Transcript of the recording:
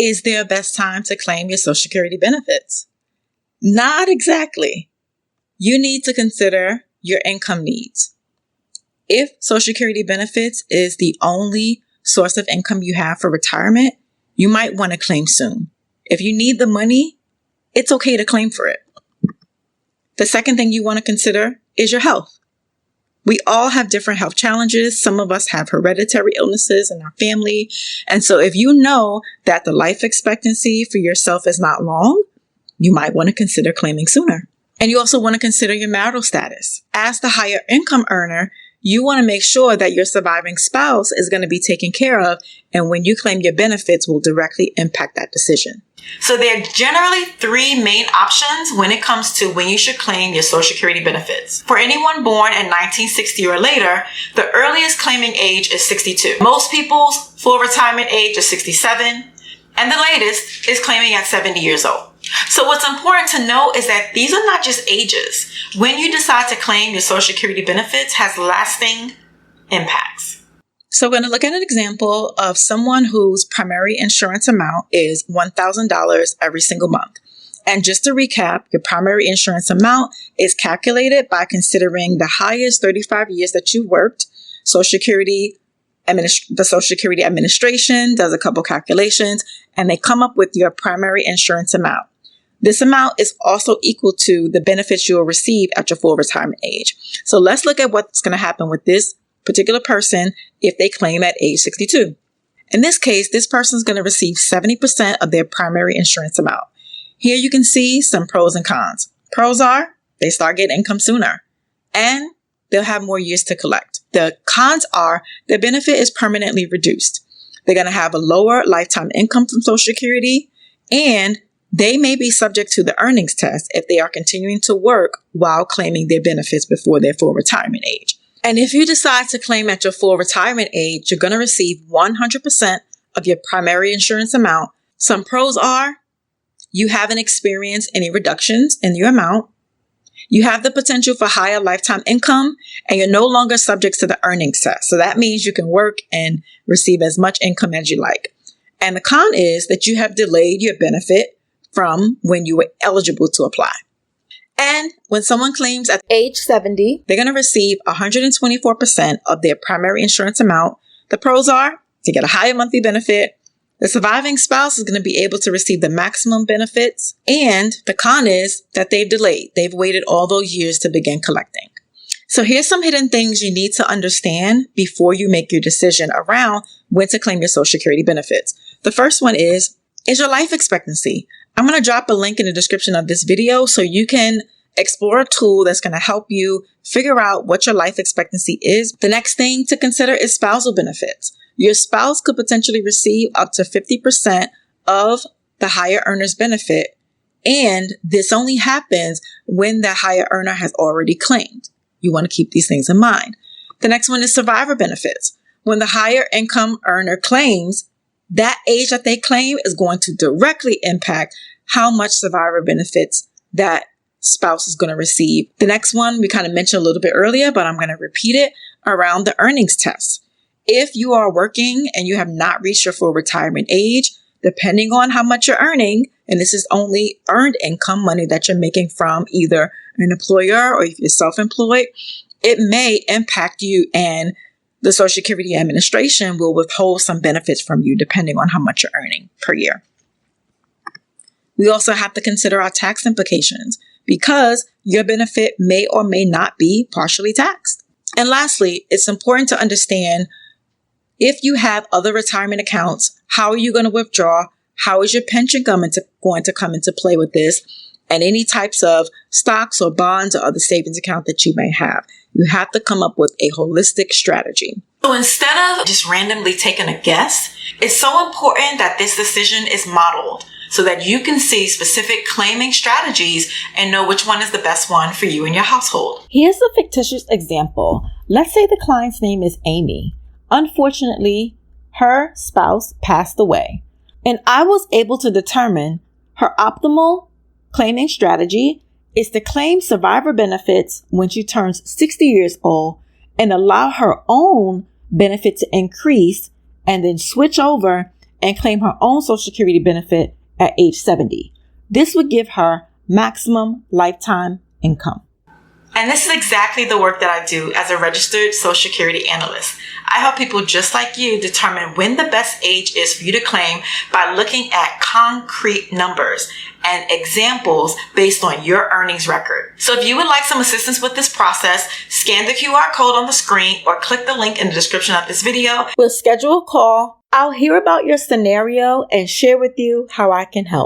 Is there a best time to claim your Social Security benefits? Not exactly. You need to consider your income needs. If Social Security benefits is the only source of income you have for retirement, you might want to claim soon. If you need the money, it's okay to claim for it. The second thing you want to consider is your health. We all have different health challenges. Some of us have hereditary illnesses in our family. And so if you know that the life expectancy for yourself is not long, you might want to consider claiming sooner. And you also want to consider your marital status. As the higher income earner, you want to make sure that your surviving spouse is going to be taken care of, and when you claim your benefits will directly impact that decision. So there are generally three main options when it comes to when you should claim your Social Security benefits. For anyone born in 1960 or later, the earliest claiming age is 62. Most people's full retirement age is 67, and the latest is claiming at 70 years old. So what's important to know is that these are not just ages. When you decide to claim your Social Security benefits has lasting impacts. So we're going to look at an example of someone whose primary insurance amount is $1,000 every single month. And just to recap, your primary insurance amount is calculated by considering the highest 35 years that you worked. The Social Security Administration does a couple calculations, and they come up with your primary insurance amount. This amount is also equal to the benefits you will receive at your full retirement age. So let's look at what's going to happen with this particular person if they claim at age 62. In this case, this person is going to receive 70% of their primary insurance amount. Here you can see some pros and cons. Pros are they start getting income sooner, and they'll have more years to collect. The cons are the benefit is permanently reduced. They're going to have a lower lifetime income from Social Security, and they may be subject to the earnings test if they are continuing to work while claiming their benefits before their full retirement age. And if you decide to claim at your full retirement age, you're going to receive 100% of your primary insurance amount. Some pros are you haven't experienced any reductions in your amount. You have the potential for higher lifetime income, and you're no longer subject to the earnings test. So that means you can work and receive as much income as you like. And the con is that you have delayed your benefit from when you were eligible to apply. And when someone claims at age 70, they're going to receive 124% of their primary insurance amount. The pros are to get a higher monthly benefit. The surviving spouse is going to be able to receive the maximum benefits. And the con is that they've delayed. They've waited all those years to begin collecting. So here's some hidden things you need to understand before you make your decision around when to claim your Social Security benefits. The first one is your life expectancy. I'm going to drop a link in the description of this video so you can explore a tool that's going to help you figure out what your life expectancy is. The next thing to consider is spousal benefits. Your spouse could potentially receive up to 50% of the higher earner's benefit, and this only happens when the higher earner has already claimed. You want to keep these things in mind. The next one is survivor benefits. When the higher income earner claims, that age that they claim is going to directly impact how much survivor benefits that spouse is going to receive. The next one we kind of mentioned a little bit earlier, but I'm going to repeat it around the earnings test. If you are working and you have not reached your full retirement age, depending on how much you're earning, and this is only earned income, money that you're making from either an employer or if you're self-employed, it may impact you, and the Social Security Administration will withhold some benefits from you depending on how much you're earning per year. We also have to consider our tax implications because your benefit may or may not be partially taxed. And lastly, it's important to understand if you have other retirement accounts, how are you going to withdraw? How is your pension going to come into play with this? And any types of stocks or bonds or other savings account that you may have. You have to come up with a holistic strategy. So instead of just randomly taking a guess, it's so important that this decision is modeled so that you can see specific claiming strategies and know which one is the best one for you and your household. Here's a fictitious example. Let's say the client's name is Amy. Unfortunately, her spouse passed away, and I was able to determine her optimal claiming strategy is to claim survivor benefits when she turns 60 years old and allow her own benefit to increase and then switch over and claim her own Social Security benefit at age 70. This would give her maximum lifetime income. And this is exactly the work that I do as a registered Social Security analyst. I help people just like you determine when the best age is for you to claim by looking at concrete numbers and examples based on your earnings record. So if you would like some assistance with this process, scan the QR code on the screen or click the link in the description of this video. We'll schedule a call. I'll hear about your scenario and share with you how I can help.